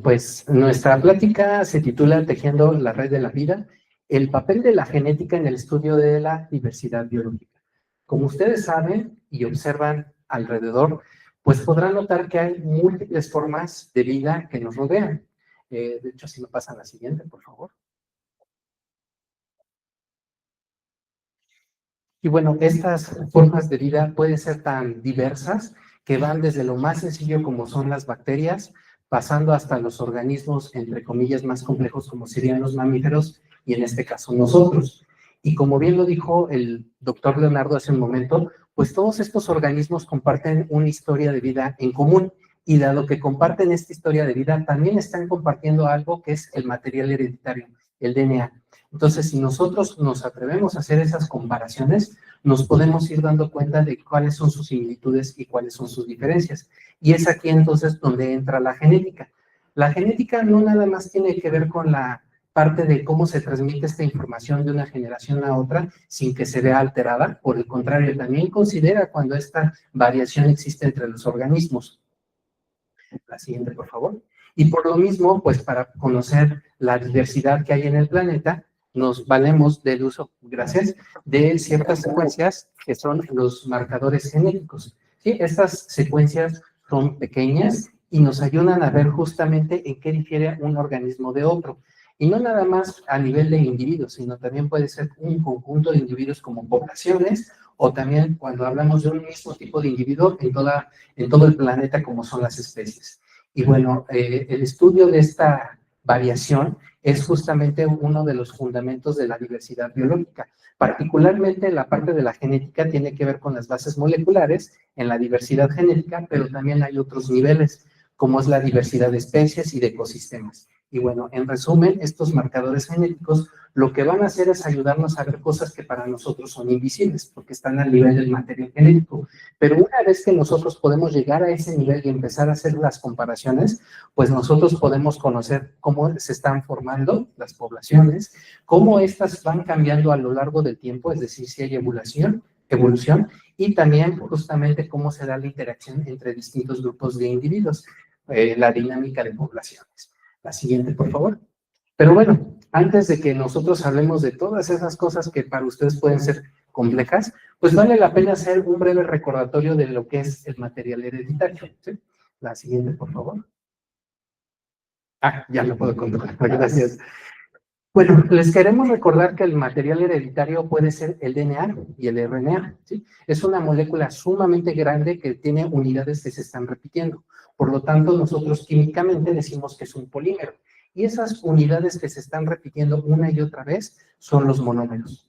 pues nuestra plática se titula Tejiendo la red de la vida, el papel de la genética en el estudio de la diversidad biológica. Como ustedes saben y observan alrededor, pues podrán notar que hay múltiples formas de vida que nos rodean. De hecho, si me pasan la siguiente, por favor. Y bueno, estas formas de vida pueden ser tan diversas que van desde lo más sencillo como son las bacterias, pasando hasta los organismos, entre comillas, más complejos como serían los mamíferos y en este caso nosotros. Y como bien lo dijo el doctor Leonardo hace un momento, pues todos estos organismos comparten una historia de vida en común y dado que comparten esta historia de vida, también están compartiendo algo que es el material hereditario, el DNA. Entonces, si nosotros nos atrevemos a hacer esas comparaciones, nos podemos ir dando cuenta de cuáles son sus similitudes y cuáles son sus diferencias. Y es aquí entonces donde entra la genética. La genética no nada más tiene que ver con la parte de cómo se transmite esta información de una generación a otra sin que se vea alterada. Por el contrario, también considera cuando esta variación existe entre los organismos. La siguiente, por favor. Y por lo mismo, pues para conocer la diversidad que hay en el planeta, nos valemos del uso, gracias, de ciertas secuencias que son los marcadores genéticos. ¿Sí? Estas secuencias son pequeñas y nos ayudan a ver justamente en qué difiere un organismo de otro. Y no nada más a nivel de individuos, sino también puede ser un conjunto de individuos como poblaciones, o también cuando hablamos de un mismo tipo de individuo en todo el planeta como son las especies. Y bueno, el estudio de esta variación es justamente uno de los fundamentos de la diversidad biológica. Particularmente la parte de la genética tiene que ver con las bases moleculares en la diversidad genética, pero también hay otros niveles, como es la diversidad de especies y de ecosistemas. Y bueno, en resumen, estos marcadores genéticos lo que van a hacer es ayudarnos a ver cosas que para nosotros son invisibles, porque están al nivel del material genético. Pero una vez que nosotros podemos llegar a ese nivel y empezar a hacer las comparaciones, pues nosotros podemos conocer cómo se están formando las poblaciones, cómo estas van cambiando a lo largo del tiempo, es decir, si hay evolución, y también justamente cómo se da la interacción entre distintos grupos de individuos, la dinámica de poblaciones. La siguiente, por favor. Pero bueno, antes de que nosotros hablemos de todas esas cosas que para ustedes pueden ser complejas, pues vale la pena hacer un breve recordatorio de lo que es el material hereditario. ¿Sí? La siguiente, por favor. Ya lo puedo controlar. Gracias. Bueno, les queremos recordar que el material hereditario puede ser el DNA y el RNA, ¿sí? Es una molécula sumamente grande que tiene unidades que se están repitiendo. Por lo tanto, nosotros químicamente decimos que es un polímero. Y esas unidades que se están repitiendo una y otra vez son los monómeros.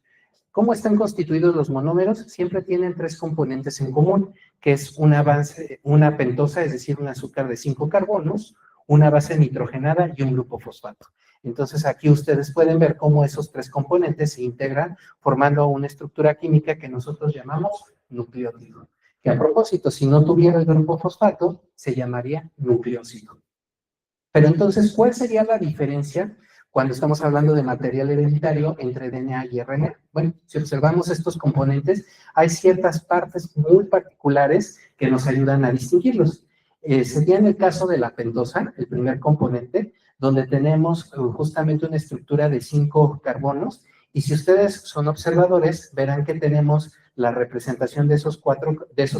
¿Cómo están constituidos los monómeros? Siempre tienen tres componentes en común, que es una pentosa, es decir, un azúcar de 5 carbonos, una base nitrogenada y un grupo fosfato. Entonces aquí ustedes pueden ver cómo esos tres componentes se integran formando una estructura química que nosotros llamamos nucleótido. Que a propósito, si no tuviera el grupo fosfato, se llamaría nucleósido. Pero entonces, ¿cuál sería la diferencia cuando estamos hablando de material hereditario entre DNA y RNA? Bueno, si observamos estos componentes, hay ciertas partes muy particulares que nos ayudan a distinguirlos. Sería en el caso de la pentosa, el primer componente, donde tenemos justamente una estructura de 5 carbonos, y si ustedes son observadores, verán que tenemos la representación de esos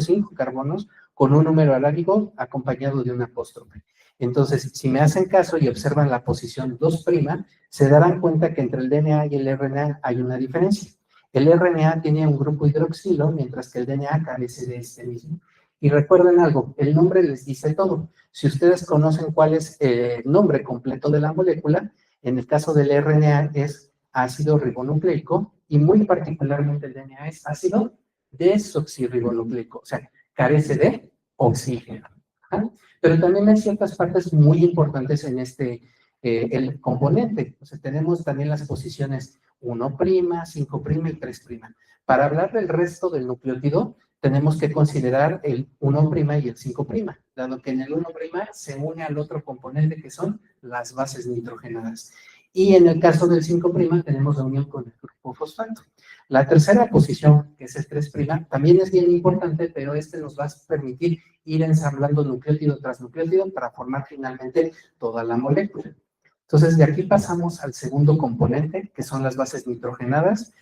5 carbonos con un número alárico acompañado de un apóstrofe. Entonces, si me hacen caso y observan la posición 2', se darán cuenta que entre el DNA y el RNA hay una diferencia. El RNA tiene un grupo hidroxilo, mientras que el DNA carece de este mismo. Y recuerden algo, el nombre les dice todo. Si ustedes conocen cuál es el nombre completo de la molécula, en el caso del RNA es ácido ribonucleico y muy particularmente el DNA es ácido desoxirribonucleico, o sea, carece de oxígeno. ¿Ah? Pero también hay ciertas partes muy importantes en el componente. O sea, tenemos también las posiciones 1', 5' y 3'. Para hablar del resto del nucleótido, tenemos que considerar el 1' y el 5', dado que en el 1' se une al otro componente que son las bases nitrogenadas. Y en el caso del 5' tenemos la unión con el grupo fosfato. La tercera posición, que es el 3', también es bien importante, pero este nos va a permitir ir ensamblando nucleótido tras nucleótido para formar finalmente toda la molécula. Entonces, de aquí pasamos al segundo componente, que son las bases nitrogenadas.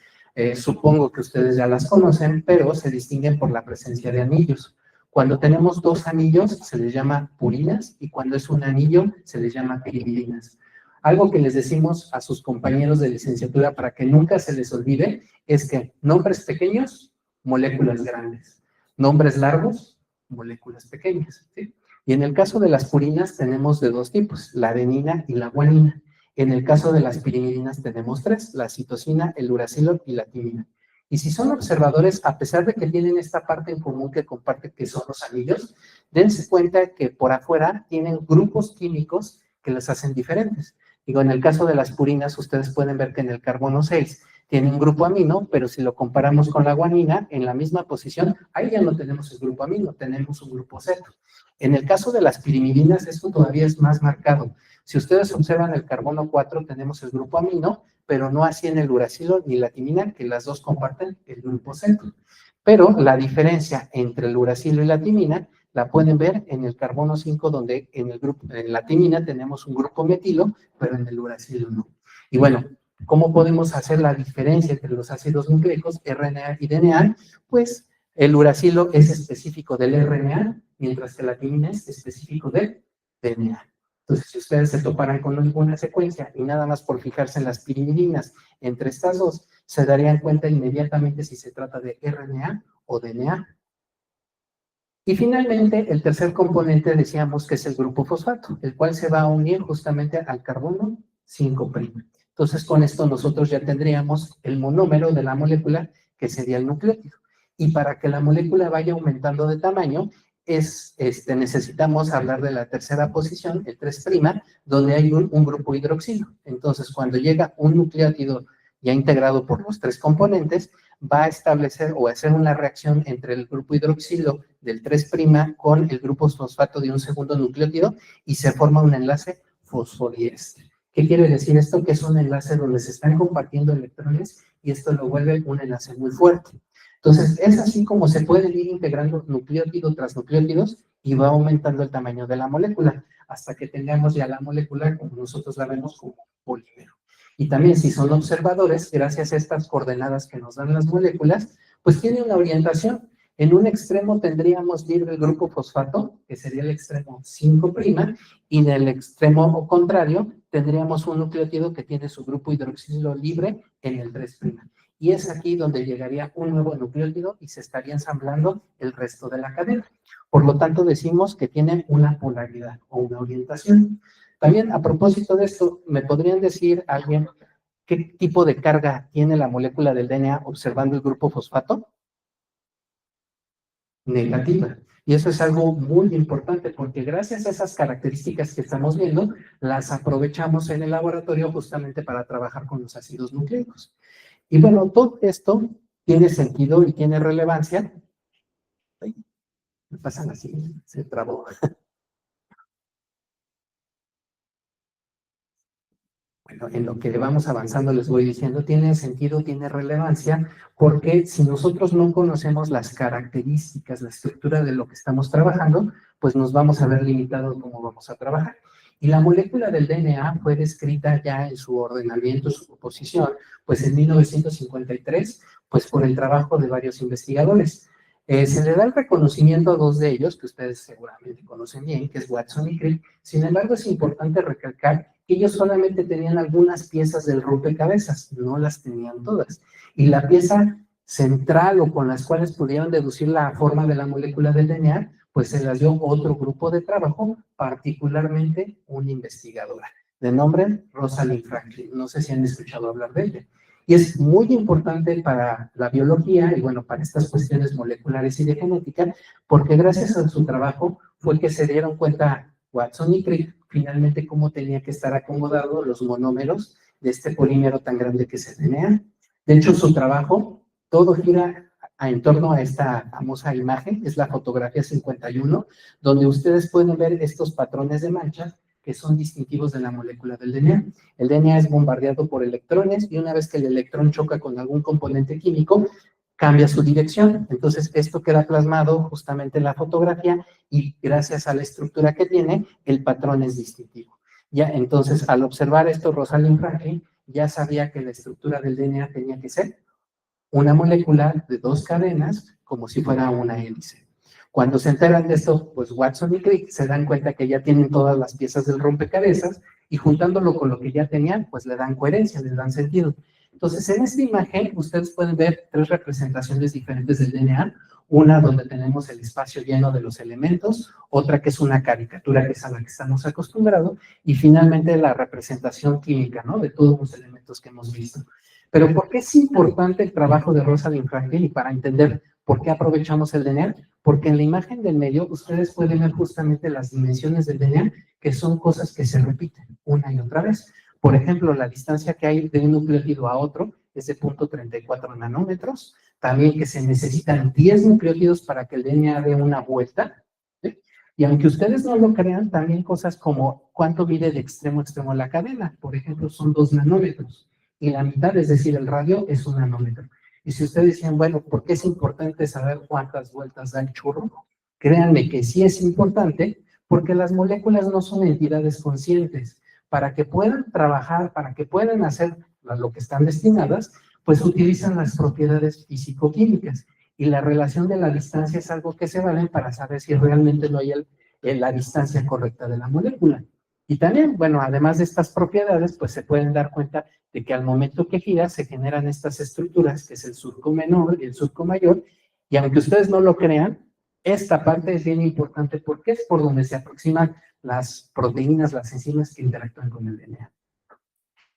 Supongo que ustedes ya las conocen, pero se distinguen por la presencia de anillos. Cuando tenemos dos anillos, se les llama purinas, y cuando es un anillo, se les llama piridinas. Algo que les decimos a sus compañeros de licenciatura para que nunca se les olvide es que nombres pequeños, moléculas grandes. Nombres largos, moléculas pequeñas, ¿sí? Y en el caso de las purinas tenemos de dos tipos, la adenina y la guanina. En el caso de las piridinas tenemos tres, la citosina, el uracilo y la timina. Y si son observadores, a pesar de que tienen esta parte en común que comparten, que son los anillos, dense cuenta que por afuera tienen grupos químicos que las hacen diferentes. Digo, en el caso de las purinas, ustedes pueden ver que en el carbono 6 tiene un grupo amino, pero si lo comparamos con la guanina, en la misma posición, ahí ya no tenemos el grupo amino, tenemos un grupo Z. En el caso de las pirimidinas, esto todavía es más marcado. Si ustedes observan el carbono 4, tenemos el grupo amino, pero no así en el uracilo ni la timina, que las dos comparten el grupo Z. Pero la diferencia entre el uracilo y la timina la pueden ver en el carbono 5, donde en la timina tenemos un grupo metilo, pero en el uracilo no. Y bueno, ¿cómo podemos hacer la diferencia entre los ácidos nucleicos, RNA y DNA? Pues el uracilo es específico del RNA, mientras que la timina es específico del DNA. Entonces, si ustedes se toparan con alguna secuencia y nada más por fijarse en las pirimidinas entre estas dos, se darían cuenta inmediatamente si se trata de RNA o DNA. Y finalmente, el tercer componente decíamos que es el grupo fosfato, el cual se va a unir justamente al carbono 5'. Entonces, con esto nosotros ya tendríamos el monómero de la molécula, que sería el nucleótido. Y para que la molécula vaya aumentando de tamaño, necesitamos hablar de la tercera posición, el 3', donde hay un grupo hidroxilo. Entonces, cuando llega un nucleótido ya integrado por los tres componentes, va a establecer o hacer una reacción entre el grupo hidroxilo del 3' con el grupo fosfato de un segundo nucleótido y se forma un enlace fosfodiéster. ¿Qué quiere decir esto? Que es un enlace donde se están compartiendo electrones y esto lo vuelve un enlace muy fuerte. Entonces, es así como se pueden ir integrando nucleótido tras nucleótidos y va aumentando el tamaño de la molécula hasta que tengamos ya la molécula como nosotros la vemos como polímero. Y también si son observadores, gracias a estas coordenadas que nos dan las moléculas, pues tiene una orientación. En un extremo tendríamos libre el grupo fosfato, que sería el extremo 5', y en el extremo contrario tendríamos un nucleótido que tiene su grupo hidroxilo libre en el 3'. Y es aquí donde llegaría un nuevo nucleótido y se estaría ensamblando el resto de la cadena. Por lo tanto, decimos que tiene una polaridad o una orientación. También, a propósito de esto, ¿me podrían decir alguien qué tipo de carga tiene la molécula del DNA observando el grupo fosfato? Negativa. Y eso es algo muy importante porque gracias a esas características que estamos viendo, las aprovechamos en el laboratorio justamente para trabajar con los ácidos nucleicos. Y bueno, todo esto tiene sentido y tiene relevancia. Ay, me pasan así, se trabó. Bueno, en lo que vamos avanzando les voy diciendo, tiene sentido, tiene relevancia, porque si nosotros no conocemos las características, la estructura de lo que estamos trabajando, pues nos vamos a ver limitados cómo vamos a trabajar. Y la molécula del DNA fue descrita ya en su ordenamiento, su composición, pues en 1953, pues por el trabajo de varios investigadores. Se le da el reconocimiento a dos de ellos, que ustedes seguramente conocen bien, que es Watson y Crick. Sin embargo, es importante recalcar que ellos solamente tenían algunas piezas del rompecabezas, no las tenían todas. Y la pieza central o con las cuales pudieron deducir la forma de la molécula del DNA, pues se las dio otro grupo de trabajo, particularmente una investigadora, de nombre Rosalind Franklin. No sé si han escuchado hablar de ella. Y es muy importante para la biología y bueno, para estas cuestiones moleculares y de genética, porque gracias a su trabajo fue que se dieron cuenta Watson y Crick finalmente cómo tenía que estar acomodados los monómeros de este polímero tan grande que es el DNA. De hecho, su trabajo, todo gira en torno a esta famosa imagen, es la fotografía 51, donde ustedes pueden ver estos patrones de manchas que son distintivos de la molécula del DNA. El DNA es bombardeado por electrones y una vez que el electrón choca con algún componente químico, cambia su dirección. Entonces, esto queda plasmado justamente en la fotografía y gracias a la estructura que tiene, el patrón es distintivo. Ya, entonces, al observar esto, Rosalind Franklin ya sabía que la estructura del DNA tenía que ser una molécula de 2 cadenas, como si fuera una hélice. Cuando se enteran de esto, pues Watson y Crick se dan cuenta que ya tienen todas las piezas del rompecabezas y juntándolo con lo que ya tenían, pues le dan coherencia, le dan sentido. Entonces, en esta imagen, ustedes pueden ver 3 representaciones diferentes del DNA. Una donde tenemos el espacio lleno de los elementos, otra que es una caricatura, que es a la que estamos acostumbrados, y finalmente la representación química, ¿no? De todos los elementos que hemos visto. Pero ¿por qué es importante el trabajo de Rosalind Franklin? Y para entender por qué aprovechamos el DNA, porque en la imagen del medio ustedes pueden ver justamente las dimensiones del DNA, que son cosas que se repiten una y otra vez. Por ejemplo, la distancia que hay de un nucleótido a otro es de 0.34 nanómetros, también que se necesitan 10 nucleótidos para que el DNA dé una vuelta, ¿sí? Y aunque ustedes no lo crean, también cosas como cuánto mide de extremo a extremo la cadena, por ejemplo, son 2 nanómetros, y la mitad, es decir, el radio, es 1 nanómetro. Y si ustedes dicen, bueno, ¿por qué es importante saber cuántas vueltas da el churro? Créanme que sí es importante, porque las moléculas no son entidades conscientes. Para que puedan trabajar, para que puedan hacer lo que están destinadas, pues utilizan las propiedades físico-químicas. Y la relación de la distancia es algo que se valen para saber si realmente no hay la distancia correcta de la molécula. Y también, bueno, además de estas propiedades, pues se pueden dar cuenta de que al momento que gira se generan estas estructuras, que es el surco menor y el surco mayor, y aunque ustedes no lo crean, esta parte es bien importante porque es por donde se aproximan las proteínas, las enzimas que interactúan con el DNA.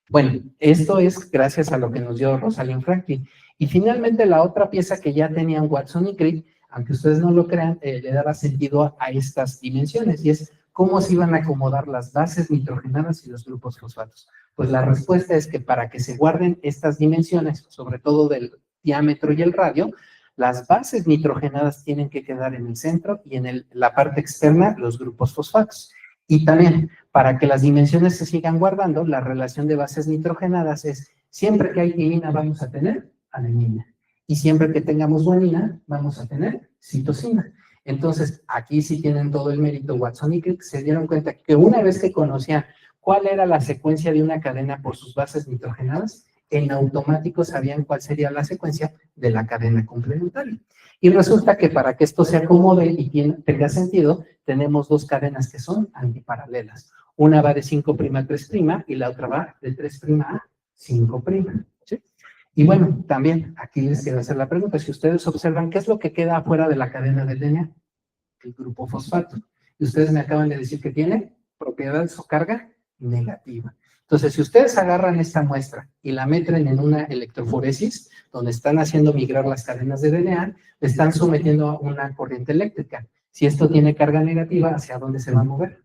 Bueno, esto es gracias a lo que nos dio Rosalind Franklin. Y finalmente la otra pieza que ya tenían Watson y Crick, aunque ustedes no lo crean, le daba sentido a estas dimensiones, y es cómo se iban a acomodar las bases nitrogenadas y los grupos fosfatos. Pues la respuesta es que para que se guarden estas dimensiones, sobre todo del diámetro y el radio, las bases nitrogenadas tienen que quedar en el centro y en la parte externa los grupos fosfatos. Y también, para que las dimensiones se sigan guardando, la relación de bases nitrogenadas es, siempre que hay timina vamos a tener adenina, y siempre que tengamos guanina vamos a tener citosina. Entonces, aquí sí tienen todo el mérito Watson y Crick, se dieron cuenta que una vez que conocían cuál era la secuencia de una cadena por sus bases nitrogenadas, en automático sabían cuál sería la secue'ncia de la cadena complementaria. Y resulta que para que esto se acomode y tenga sentido, tenemos 2 cadenas que son antiparalelas. Una va de 5' a 3' y la otra va de 3' a 5'. ¿Sí? Y bueno, también aquí les quiero hacer la pregunta. Si ustedes observan, ¿qué es lo que queda afuera de la cadena del DNA? El grupo fosfato. Y ustedes me acaban de decir que tiene propiedades o carga negativa. Entonces, si ustedes agarran esta muestra y la meten en una electroforesis, donde están haciendo migrar las cadenas de DNA, le están sometiendo a una corriente eléctrica. Si esto tiene carga negativa, ¿hacia dónde se va a mover?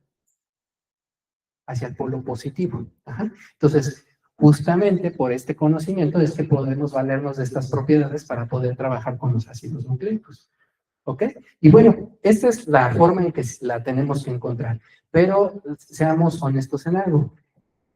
Hacia el polo positivo. Ajá. Entonces, justamente por este conocimiento es que podemos valernos de estas propiedades para poder trabajar con los ácidos nucleicos. ¿Ok? Y bueno, esta es la forma en que la tenemos que encontrar. Pero seamos honestos en algo.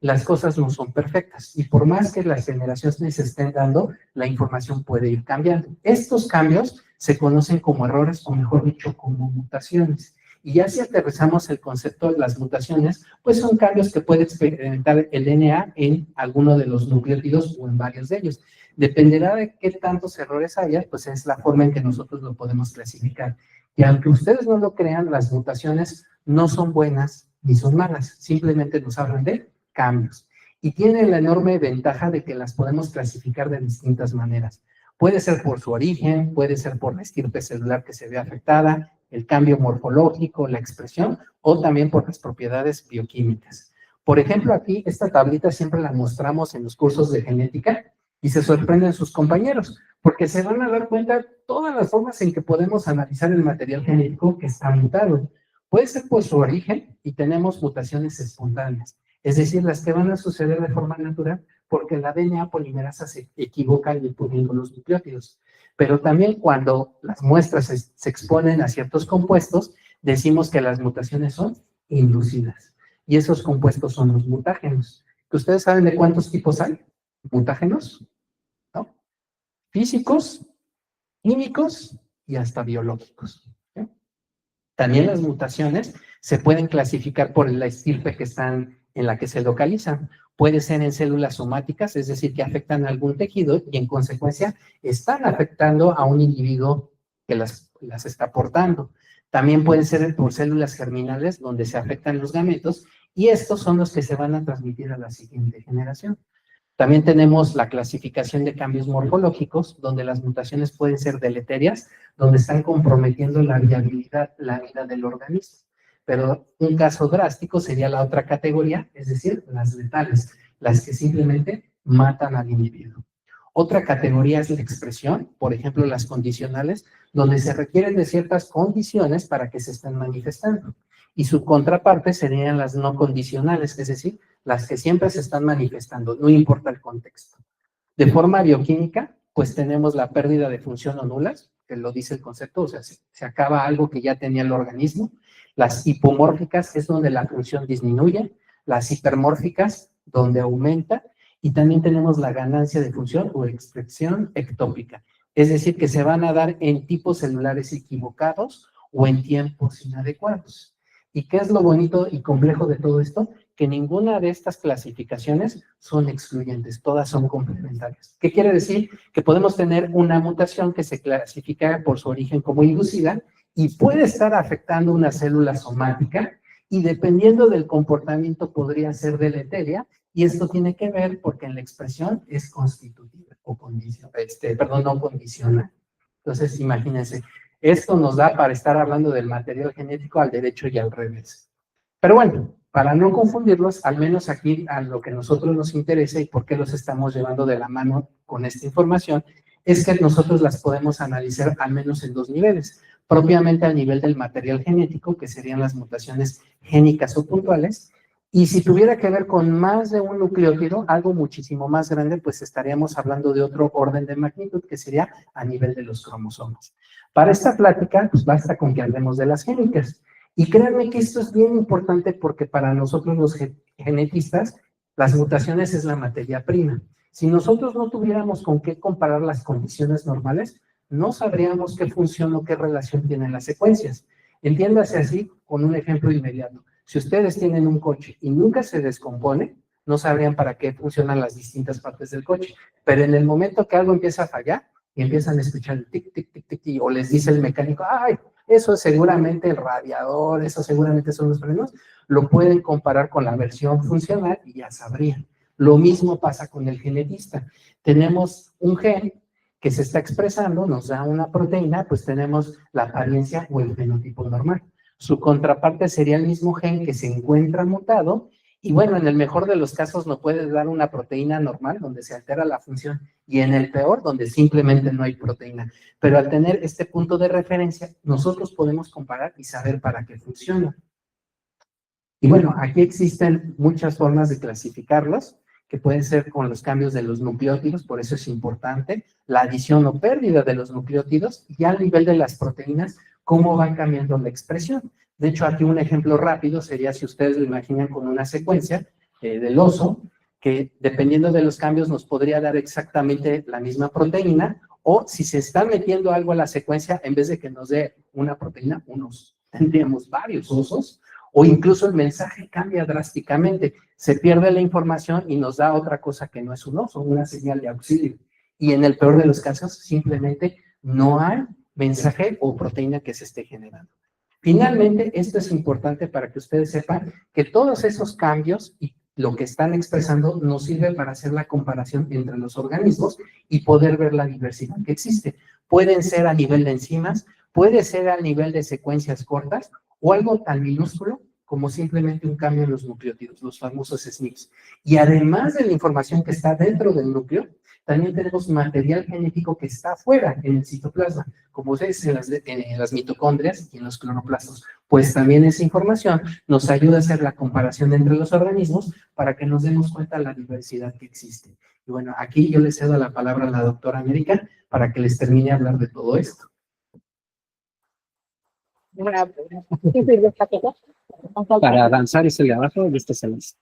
Las cosas no son perfectas y por más que las generaciones se estén dando, la información puede ir cambiando. Estos cambios se conocen como errores o mejor dicho, como mutaciones. Y ya si aterrizamos el concepto de las mutaciones, pues son cambios que puede experimentar el DNA en alguno de los nucleótidos o en varios de ellos. Dependerá de qué tantos errores haya, pues es la forma en que nosotros lo podemos clasificar. Y aunque ustedes no lo crean, las mutaciones no son buenas ni son malas, simplemente nos hablan de cambios. Y tiene la enorme ventaja de que las podemos clasificar de distintas maneras. Puede ser por su origen, puede ser por la estirpe celular que se ve afectada, el cambio morfológico, la expresión, o también por las propiedades bioquímicas. Por ejemplo, aquí esta tablita siempre la mostramos en los cursos de genética y se sorprenden sus compañeros, porque se van a dar cuenta todas las formas en que podemos analizar el material genético que está mutado. Puede ser por su origen y tenemos mutaciones espontáneas. Es decir, las que van a suceder de forma natural porque la DNA polimerasa se equivoca al ir poniendo los nucleótidos. Pero también cuando las muestras se exponen a ciertos compuestos, decimos que las mutaciones son inducidas. y esos compuestos son los mutágenos. ¿Ustedes saben de cuántos tipos hay? ¿Mutágenos? ¿No? Físicos, químicos y hasta biológicos. ¿Sí? También las mutaciones se pueden clasificar por la estirpe que están en la que se localizan. Puede ser en células somáticas, es decir, que afectan a algún tejido y en consecuencia están afectando a un individuo que las está portando. También puede ser por células germinales donde se afectan los gametos y estos son los que se van a transmitir a la siguiente generación. También tenemos la clasificación de cambios morfológicos, donde las mutaciones pueden ser deleterias, donde están comprometiendo la viabilidad, la vida del organismo. Pero un caso drástico sería la otra categoría, es decir, las letales, las que simplemente matan al individuo. Otra categoría es la expresión, por ejemplo, las condicionales, donde se requieren de ciertas condiciones para que se estén manifestando. Y su contraparte serían las no condicionales, es decir, las que siempre se están manifestando, no importa el contexto. De forma bioquímica, pues tenemos la pérdida de función o nulas, que lo dice el concepto, o sea, se acaba algo que ya tenía el organismo. Las hipomórficas es donde la función disminuye, las hipermórficas donde aumenta, y también tenemos la ganancia de función o expresión ectópica, es decir, que se van a dar en tipos celulares equivocados o en tiempos inadecuados. ¿Y qué es lo bonito y complejo de todo esto? Que ninguna de estas clasificaciones son excluyentes, todas son complementarias. ¿Qué quiere decir? Que podemos tener una mutación que se clasifica por su origen como inducida y puede estar afectando una célula somática y dependiendo del comportamiento podría ser deleteria y esto tiene que ver porque en la expresión es constitutiva o no condicional. Entonces, imagínense, esto nos da para estar hablando del material genético al derecho y al revés. Pero bueno, para no confundirlos, al menos aquí a lo que a nosotros nos interesa y por qué los estamos llevando de la mano con esta información, es que nosotros las podemos analizar al menos en dos niveles. Propiamente al nivel del material genético, que serían las mutaciones génicas o puntuales, y si tuviera que ver con más de un nucleótido, algo muchísimo más grande, pues estaríamos hablando de otro orden de magnitud, que sería a nivel de los cromosomas. Para esta plática, pues basta con que hablemos de las génicas. Y créanme que esto es bien importante porque para nosotros los genetistas, las mutaciones es la materia prima. Si nosotros no tuviéramos con qué comparar las condiciones normales, no sabríamos qué función o qué relación tienen las secuencias. Entiéndase así con un ejemplo inmediato. Si ustedes tienen un coche y nunca se descompone, no sabrían para qué funcionan las distintas partes del coche. Pero en el momento que algo empieza a fallar y empiezan a escuchar el tic, tic, tic, tic, tic, o les dice el mecánico, ¡ay! Eso es seguramente el radiador, eso seguramente son los frenos, lo pueden comparar con la versión funcional y ya sabrían. Lo mismo pasa con el genetista. Tenemos un gen que se está expresando, nos da una proteína, pues tenemos la apariencia o el fenotipo normal. Su contraparte sería el mismo gen que se encuentra mutado y bueno, en el mejor de los casos nos puede dar una proteína normal donde se altera la función y en el peor donde simplemente no hay proteína. Pero al tener este punto de referencia, nosotros podemos comparar y saber para qué funciona. Y bueno, aquí existen muchas formas de clasificarlos, que pueden ser con los cambios de los nucleótidos, por eso es importante, la adición o pérdida de los nucleótidos y al nivel de las proteínas, cómo van cambiando la expresión. De hecho, aquí un ejemplo rápido sería si ustedes lo imaginan con una secuencia del oso, que dependiendo de los cambios nos podría dar exactamente la misma proteína, o si se está metiendo algo a la secuencia, en vez de que nos dé una proteína, tendríamos varios osos, o incluso el mensaje cambia drásticamente, se pierde la información y nos da otra cosa que no es un oso, una señal de auxilio. Y en el peor de los casos, simplemente no hay mensaje o proteína que se esté generando. Finalmente, esto es importante para que ustedes sepan que todos esos cambios y lo que están expresando nos sirve para hacer la comparación entre los organismos y poder ver la diversidad que existe. Pueden ser a nivel de enzimas, puede ser a nivel de secuencias cortas o algo tan minúsculo como simplemente un cambio en los nucleótidos, los famosos SNPs. Y además de la información que está dentro del núcleo, también tenemos material genético que está afuera en el citoplasma, como es en las mitocondrias y en los cloroplastos. Pues también esa información nos ayuda a hacer la comparación entre los organismos para que nos demos cuenta de la diversidad que existe. Y bueno, aquí yo le cedo la palabra a la doctora América para que les termine de hablar de todo esto. para avanzar es el de abajo y este es el listo.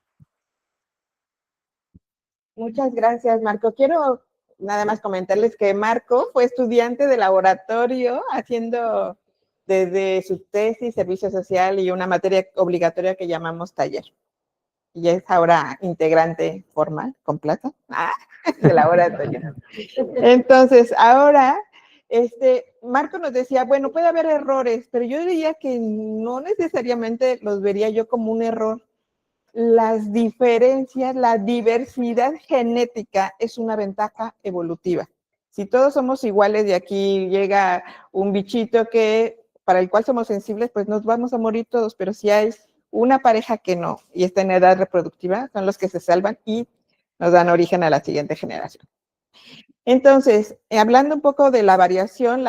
Muchas gracias, Marco. Quiero nada más comentarles que Marco fue estudiante de laboratorio haciendo desde su tesis, servicio social y una materia obligatoria que llamamos taller. Y es ahora integrante formal, con plata, de laboratorio. Entonces, ahora, Marco nos decía, bueno, puede haber errores, pero yo diría que no necesariamente los vería yo como un error. Las diferencias, la diversidad genética es una ventaja evolutiva. Si todos somos iguales y aquí llega un bichito para el cual somos sensibles, pues nos vamos a morir todos, pero si hay una pareja que no y está en edad reproductiva, son los que se salvan y nos dan origen a la siguiente generación. Entonces, hablando un poco de la variación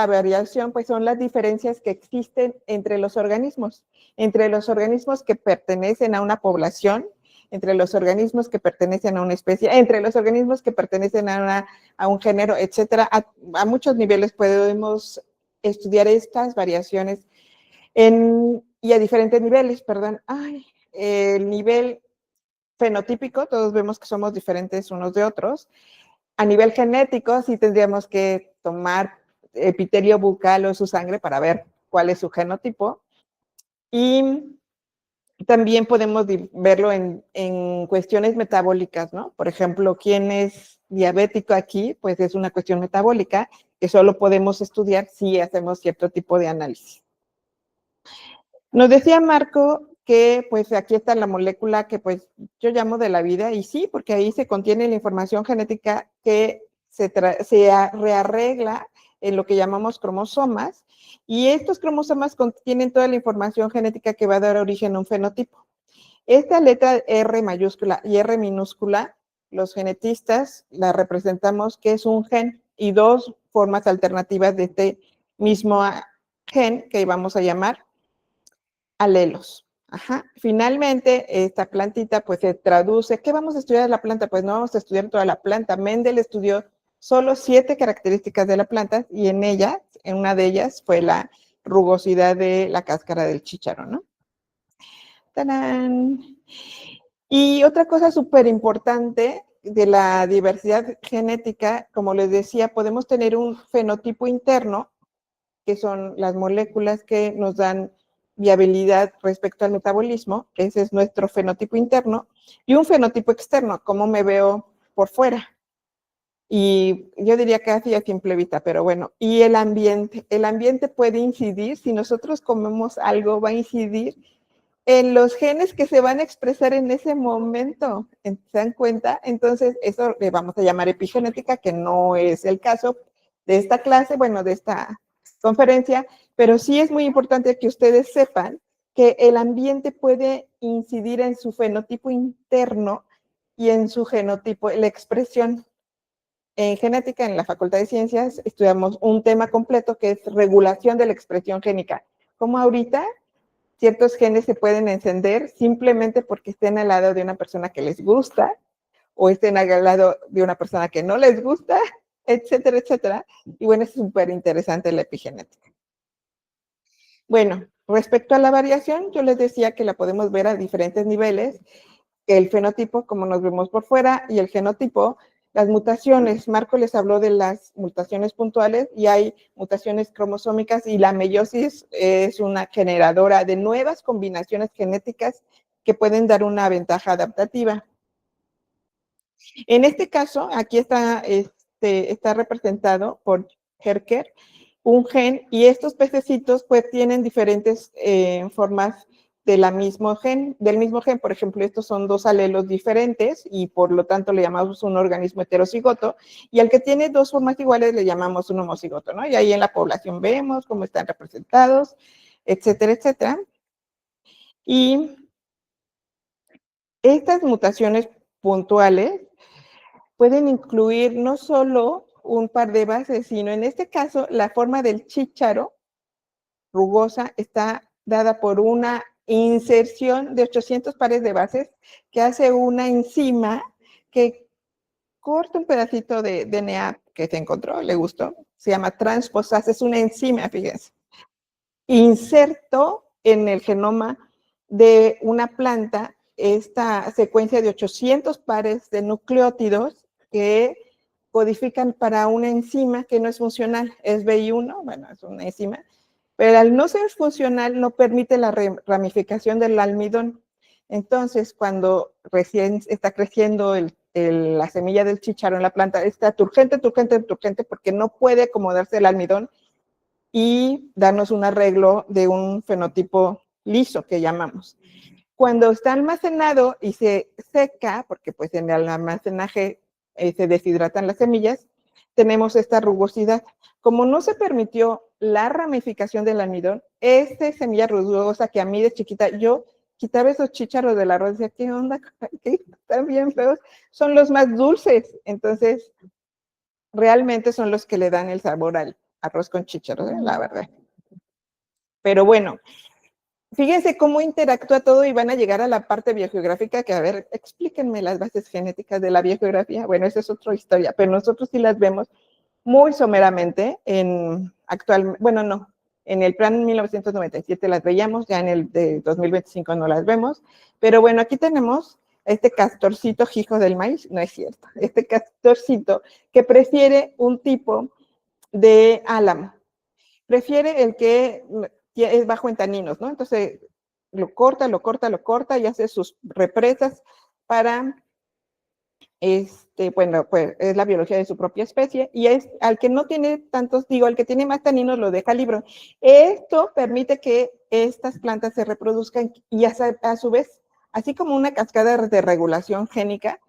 pues son las diferencias que existen entre los organismos que pertenecen a una población, entre los organismos que pertenecen a una especie, entre los organismos que pertenecen a un género, etcétera. A muchos niveles podemos estudiar estas variaciones y a diferentes niveles, perdón. El nivel fenotípico, todos vemos que somos diferentes unos de otros. A nivel genético, sí tendríamos que tomar epitelio bucal o su sangre para ver cuál es su genotipo. Y también podemos verlo en cuestiones metabólicas, ¿no? Por ejemplo, ¿quién es diabético aquí? Pues es una cuestión metabólica que solo podemos estudiar si hacemos cierto tipo de análisis. Nos decía Marco que pues aquí está la molécula que pues yo llamo de la vida, y sí, porque ahí se contiene la información genética que se rearregla en lo que llamamos cromosomas, y estos cromosomas contienen toda la información genética que va a dar origen a un fenotipo. Esta letra R mayúscula y R minúscula, los genetistas la representamos que es un gen y dos formas alternativas de este mismo gen que vamos a llamar alelos. Finalmente, esta plantita pues se traduce. ¿Qué vamos a estudiar de la planta? Pues no vamos a estudiar toda la planta. Mendel estudió solo 7 características de la planta y en una de ellas fue la rugosidad de la cáscara del chícharo, ¿no? ¡Tarán! Y otra cosa súper importante de la diversidad genética, como les decía, podemos tener un fenotipo interno, que son las moléculas que nos dan viabilidad respecto al metabolismo, ese es nuestro fenotipo interno, y un fenotipo externo, cómo me veo por fuera. Y yo diría casi a simple vista, pero bueno, y el ambiente puede incidir, si nosotros comemos algo, va a incidir en los genes que se van a expresar en ese momento, ¿se dan cuenta? Entonces, eso le vamos a llamar epigenética, que no es el caso de esta clase, bueno, de esta conferencia, pero sí es muy importante que ustedes sepan que el ambiente puede incidir en su fenotipo interno y en su genotipo, la expresión. En genética, en la Facultad de Ciencias, estudiamos un tema completo que es regulación de la expresión génica. Como ahorita ciertos genes se pueden encender simplemente porque estén al lado de una persona que les gusta o estén al lado de una persona que no les gusta, etcétera, etcétera. Y bueno, es súper interesante la epigenética. Bueno, respecto a la variación, yo les decía que la podemos ver a diferentes niveles. El fenotipo, como nos vemos por fuera, y el genotipo, las mutaciones. Marco les habló de las mutaciones puntuales y hay mutaciones cromosómicas y la meiosis es una generadora de nuevas combinaciones genéticas que pueden dar una ventaja adaptativa. En este caso, aquí está representado por Herker, un gen, y estos pececitos pues tienen diferentes formas del mismo gen. Por ejemplo, estos son 2 alelos diferentes y por lo tanto le llamamos un organismo heterocigoto, y al que tiene 2 formas iguales le llamamos un homocigoto, ¿no? Y ahí en la población vemos cómo están representados, etcétera, etcétera. Y estas mutaciones puntuales pueden incluir no solo un par de bases, sino en este caso la forma del chícharo rugosa está dada por una inserción de 800 pares de bases que hace una enzima que corta un pedacito de DNA que se encontró, le gustó, se llama transposasa, es una enzima, fíjense, inserto en el genoma de una planta esta secuencia de 800 pares de nucleótidos que codifican para una enzima que no es funcional, es BI1, bueno, es una enzima, pero al no ser funcional no permite la ramificación del almidón. Entonces, cuando recién está creciendo la semilla del chícharo en la planta, está turgente, porque no puede acomodarse el almidón y darnos un arreglo de un fenotipo liso que llamamos. Cuando está almacenado y se seca, porque pues en el almacenaje se deshidratan las semillas, tenemos esta rugosidad. Como no se permitió la ramificación del almidón, esta semilla rugosa que a mí de chiquita, yo quitaba esos chícharos del arroz y decía, ¿qué onda? ¿Qué? Están bien feos. Son los más dulces. Entonces, realmente son los que le dan el sabor al arroz con chícharos, la verdad. Pero bueno, fíjense cómo interactúa todo y van a llegar a la parte biogeográfica que, a ver, explíquenme las bases genéticas de la biogeografía. Bueno, esa es otra historia, pero nosotros sí las vemos muy someramente en el plan 1997 las veíamos, ya en el de 2025 no las vemos, pero bueno, aquí tenemos este castorcito hijo del maíz, no es cierto, este castorcito que prefiere un tipo de álamo, prefiere el que es bajo en taninos, ¿no? Entonces lo corta y hace sus represas para, bueno, pues es la biología de su propia especie y es al que no tiene tantos, al que tiene más taninos lo deja libre. Esto permite que estas plantas se reproduzcan y a su vez, así como una cascada de regulación génica,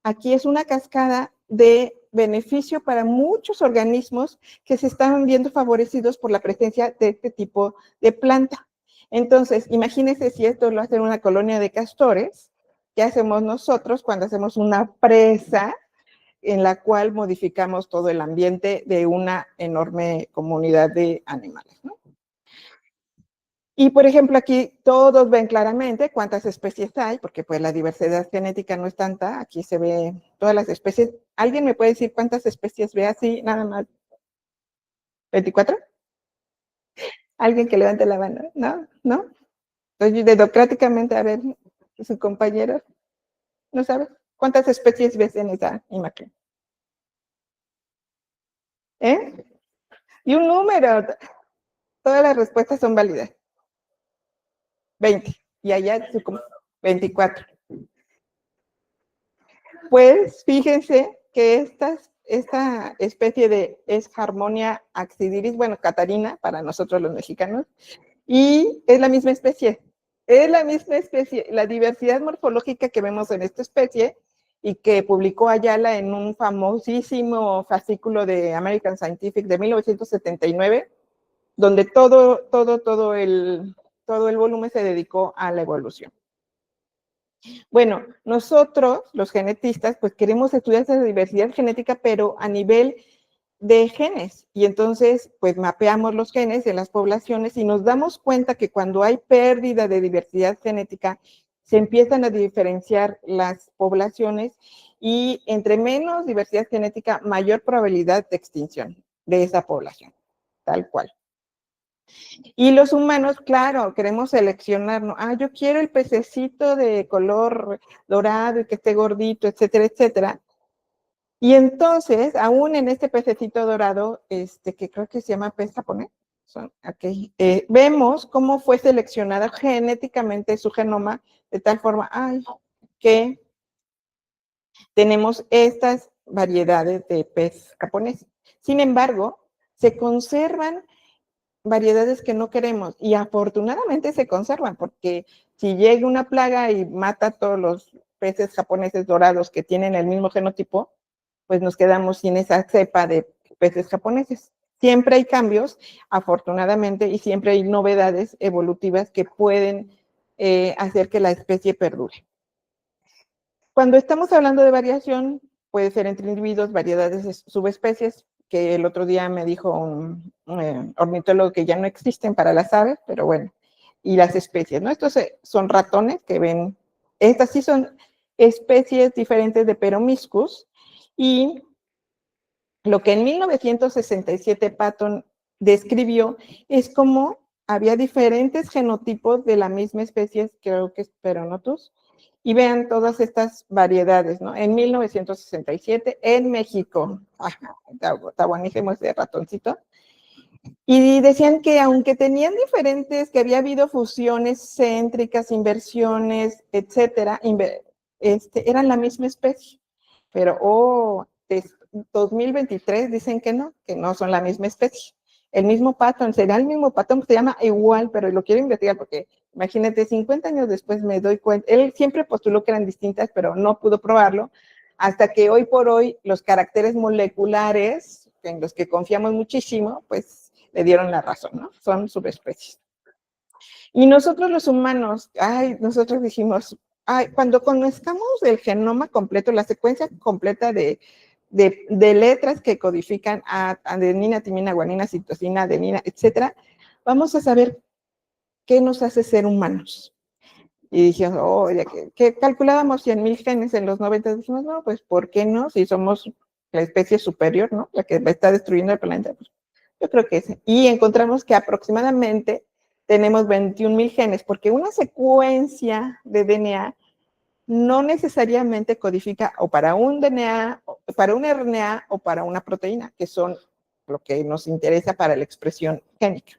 aquí es una cascada de beneficio para muchos organismos que se están viendo favorecidos por la presencia de este tipo de planta. Entonces, imagínense si esto lo hace una colonia de castores, ¿qué hacemos nosotros cuando hacemos una presa en la cual modificamos todo el ambiente de una enorme comunidad de animales, ¿no? Y, por ejemplo, aquí todos ven claramente cuántas especies hay, porque pues la diversidad genética no es tanta. Aquí se ve todas las especies. ¿Alguien me puede decir cuántas especies ve así, nada más? ¿24? ¿Alguien que levante la mano? ¿No? ¿No? Entonces, democráticamente, a ver, su compañero, ¿no sabe? ¿Cuántas especies ves en esa imagen? ¿Eh? Y un número. Todas las respuestas son válidas. 20. Y allá 24. Pues fíjense que esta especie de Esharmonia axidiris, bueno, Catarina para nosotros los mexicanos, y es la misma especie. Es la misma especie. La diversidad morfológica que vemos en esta especie y que publicó Ayala en un famosísimo fascículo de American Scientific de 1979, donde todo el volumen se dedicó a la evolución. Bueno, nosotros, los genetistas, pues queremos estudiar esa diversidad genética, pero a nivel de genes. Y entonces, pues mapeamos los genes de las poblaciones y nos damos cuenta que cuando hay pérdida de diversidad genética, se empiezan a diferenciar las poblaciones y entre menos diversidad genética, mayor probabilidad de extinción de esa población, tal cual. Y los humanos, claro, queremos seleccionar, ¿no? Yo quiero el pececito de color dorado y que esté gordito, etcétera, etcétera. Y entonces, aún en este pececito dorado, que creo que se llama pez japonés, vemos cómo fue seleccionada genéticamente su genoma de tal forma que tenemos estas variedades de pez japonés. Sin embargo, se conservan variedades que no queremos y afortunadamente se conservan porque si llega una plaga y mata a todos los peces japoneses dorados que tienen el mismo genotipo, pues nos quedamos sin esa cepa de peces japoneses. Siempre hay cambios, afortunadamente, y siempre hay novedades evolutivas que pueden hacer que la especie perdure. Cuando estamos hablando de variación, puede ser entre individuos, variedades, subespecies, que el otro día me dijo un ornitólogo que ya no existen para las aves, pero bueno, y las especies, ¿no? Estos son ratones que ven, estas sí son especies diferentes de Peromyscus, y lo que en 1967 Patton describió es cómo había diferentes genotipos de la misma especie, creo que es Peronotus, y vean todas estas variedades, ¿no? En 1967, en México, está buenísimo ese ratoncito, y decían que aunque tenían diferentes, que había habido fusiones céntricas, inversiones, etcétera, eran la misma especie, pero 2023 dicen que no son la misma especie. El mismo patrón, será el mismo patrón, se llama igual, pero lo quiero investigar porque imagínate, 50 años después me doy cuenta, él siempre postuló que eran distintas, pero no pudo probarlo, hasta que hoy por hoy los caracteres moleculares, en los que confiamos muchísimo, pues le dieron la razón, ¿no? Son subespecies. Y nosotros los humanos, nosotros dijimos, cuando conozcamos el genoma completo, la secuencia completa de letras que codifican a adenina, timina, guanina, citosina, adenina, etcétera, vamos a saber qué nos hace ser humanos. Y dijimos, que calculábamos 100,000 genes en los 90, dijimos, no, pues, ¿por qué no? Si somos la especie superior, ¿no? La que está destruyendo el planeta, pues, yo creo que es. Y encontramos que aproximadamente tenemos 21,000 genes, porque una secuencia de DNA no necesariamente codifica o para un DNA, para un RNA o para una proteína, que son lo que nos interesa para la expresión génica.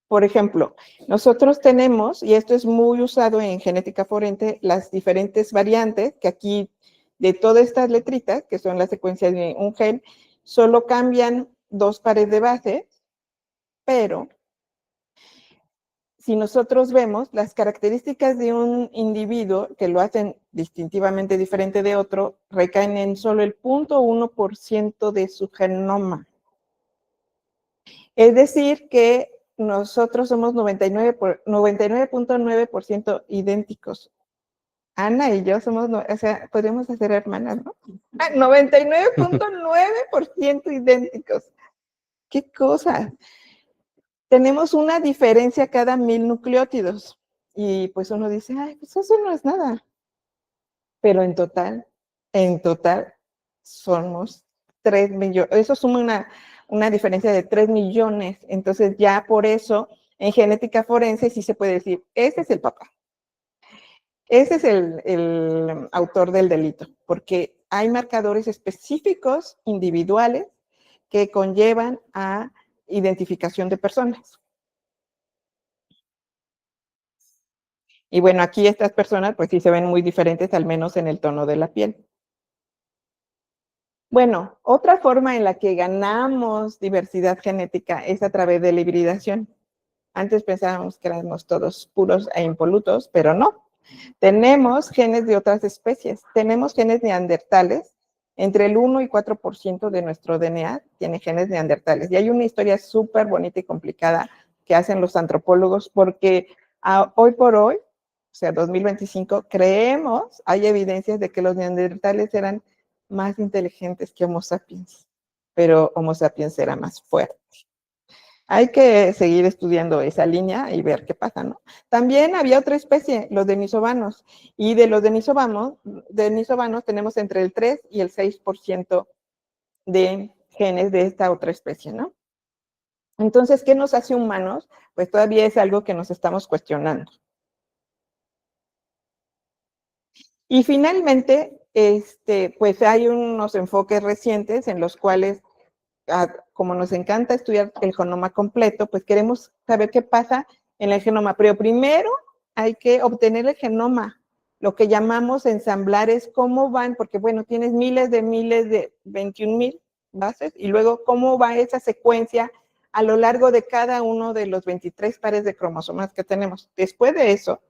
Por ejemplo, nosotros tenemos, y esto es muy usado en genética forense, las diferentes variantes, que aquí de todas estas letritas, que son la secuencia de un gen, solo cambian 2 pares de bases, pero si nosotros vemos las características de un individuo que lo hacen distintivamente diferente de otro, recaen en solo el 0.1% de su genoma. Es decir, que nosotros somos 99.9% idénticos. Ana y yo somos, o sea, podemos hacer hermanas, ¿no? 99.9% idénticos. ¿Qué cosa? Tenemos una diferencia cada 1000 nucleótidos. Y pues uno dice, pues eso no es nada. Pero en total somos 3 millones. Eso suma una diferencia de 3 millones. Entonces ya por eso en genética forense sí se puede decir, ese es el papá. Ese es el autor del delito, porque hay marcadores específicos, individuales, que conllevan a identificación de personas. Y bueno, aquí estas personas pues sí se ven muy diferentes, al menos en el tono de la piel. Bueno, otra forma en la que ganamos diversidad genética es a través de la hibridación. Antes pensábamos que éramos todos puros e impolutos, pero no. Tenemos genes de otras especies. Tenemos genes neandertales. Entre el 1 y 4% de nuestro DNA tiene genes neandertales. Y hay una historia súper bonita y complicada que hacen los antropólogos porque hoy por hoy, o sea, 2025, creemos, hay evidencias de que los neandertales eran más inteligentes que Homo sapiens, pero Homo sapiens era más fuerte. Hay que seguir estudiando esa línea y ver qué pasa, ¿no? También había otra especie, los denisovanos, y de los denisovanos tenemos entre el 3 y el 6% de genes de esta otra especie, ¿no? Entonces, ¿qué nos hace humanos? Pues todavía es algo que nos estamos cuestionando. Y finalmente, pues hay unos enfoques recientes en los cuales, como nos encanta estudiar el genoma completo, pues queremos saber qué pasa en el genoma. Pero primero hay que obtener el genoma, lo que llamamos ensamblar es cómo van, porque bueno, tienes miles de 21,000 bases, y luego cómo va esa secuencia a lo largo de cada uno de los 23 pares de cromosomas que tenemos. Después de eso,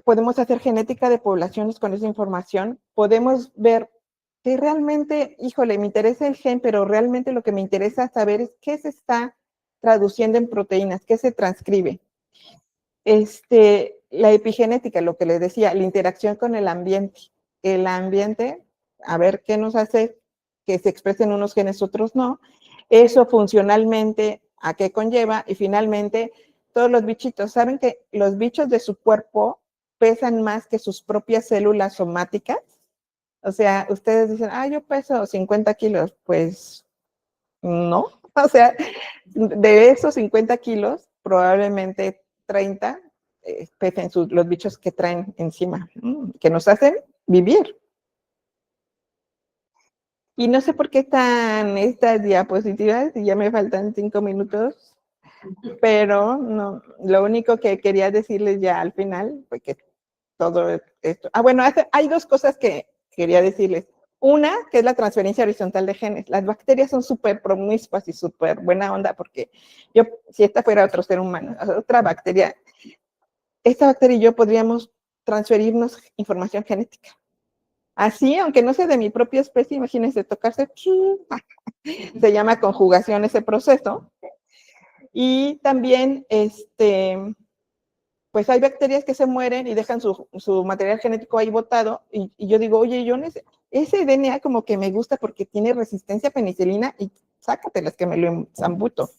podemos hacer genética de poblaciones con esa información, podemos ver que realmente, híjole, me interesa el gen, pero realmente lo que me interesa saber es qué se está traduciendo en proteínas, qué se transcribe. La epigenética, lo que les decía, la interacción con el ambiente. El ambiente, a ver qué nos hace que se expresen unos genes, otros no. Eso funcionalmente, ¿a qué conlleva? Y finalmente, todos los bichitos, ¿saben que los bichos de su cuerpo pesan más que sus propias células somáticas? O sea, ustedes dicen, yo peso 50 kilos. Pues no, O sea, de esos 50 kilos, probablemente 30 pesen los bichos que traen encima, que nos hacen vivir. Y no sé por qué están estas diapositivas, y ya me faltan 5 minutos, pero no, lo único que quería decirles ya al final fue que todo esto. Bueno, hay dos cosas que quería decirles. Una, que es la transferencia horizontal de genes. Las bacterias son súper promiscuas y súper buena onda, porque yo, si esta fuera otro ser humano, otra bacteria, esta bacteria y yo podríamos transferirnos información genética. Así, aunque no sea de mi propia especie, imagínense tocarse, se llama conjugación ese proceso. Y también, pues hay bacterias que se mueren y dejan su material genético ahí botado, y yo digo, oye, yo ese DNA como que me gusta porque tiene resistencia a penicilina, y sácatelas que me lo zambuto.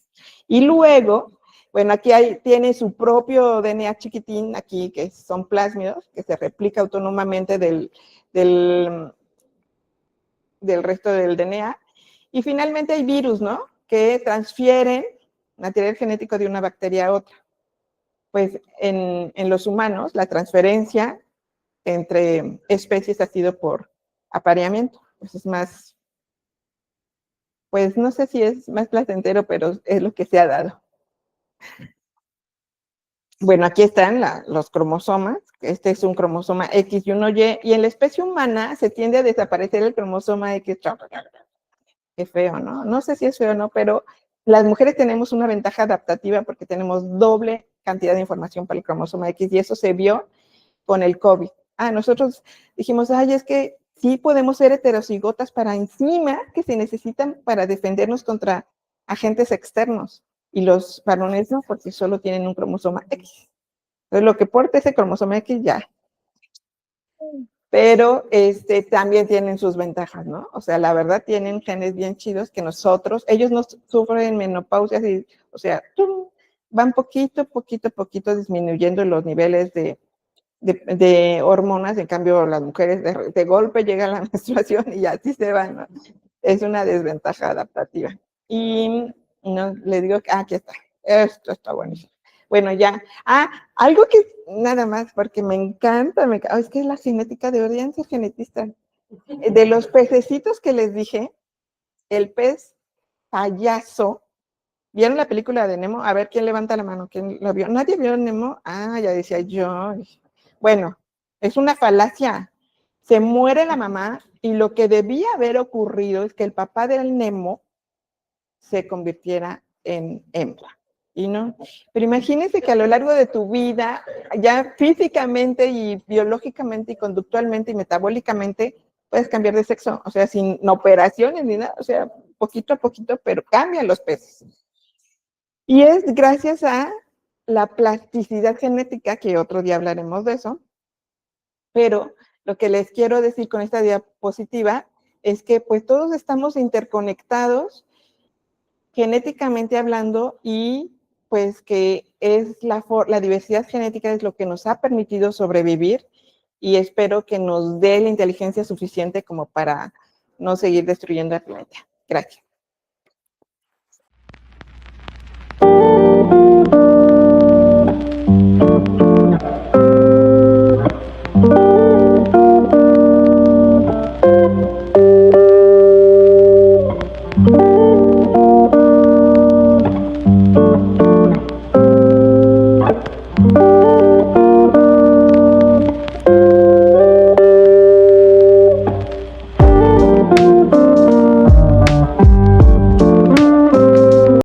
Y luego, bueno, aquí tiene su propio DNA chiquitín, aquí que son plásmidos, que se replica autónomamente del resto del DNA. Y finalmente hay virus, ¿no? Que transfieren material genético de una bacteria a otra. Pues en los humanos la transferencia entre especies ha sido por apareamiento. Pues es más, pues no sé si es más placentero, pero es lo que se ha dado. Bueno, aquí están los cromosomas. Este es un cromosoma X y uno Y, y en la especie humana se tiende a desaparecer el cromosoma X. Qué feo, ¿no? No sé si es feo o no, pero las mujeres tenemos una ventaja adaptativa porque tenemos doble cantidad de información para el cromosoma X, y eso se vio con el COVID. Nosotros dijimos, es que sí podemos ser heterocigotas para enzimas que se necesitan para defendernos contra agentes externos, y los varones no, porque solo tienen un cromosoma X. Entonces, lo que porta ese cromosoma X ya. Pero también tienen sus ventajas, ¿no? O sea, la verdad tienen genes bien chidos que ellos no sufren menopausia, o sea, van poquito disminuyendo los niveles de hormonas. En cambio, las mujeres de golpe llega la menstruación y así se van, ¿no? Es una desventaja adaptativa. Y no, le digo que aquí está, esto está buenísimo. Bueno, ya. Algo que nada más, porque me encanta, es que es la genética de audiencia genetista. De los pececitos que les dije, el pez payaso, ¿vieron la película de Nemo? A ver, ¿quién levanta la mano? ¿Quién lo vio? ¿Nadie vio Nemo? Ya decía yo. Bueno, es una falacia. Se muere la mamá, y lo que debía haber ocurrido es que el papá del Nemo se convirtiera en hembra. Y no, pero imagínense que a lo largo de tu vida, ya físicamente y biológicamente y conductualmente y metabólicamente, puedes cambiar de sexo, o sea, sin operaciones ni nada, o sea, poquito a poquito, pero cambian los peces. Y es gracias a la plasticidad genética, que otro día hablaremos de eso, pero lo que les quiero decir con esta diapositiva es que pues todos estamos interconectados genéticamente hablando, y pues que es la diversidad genética es lo que nos ha permitido sobrevivir, y espero que nos dé la inteligencia suficiente como para no seguir destruyendo el planeta. Gracias.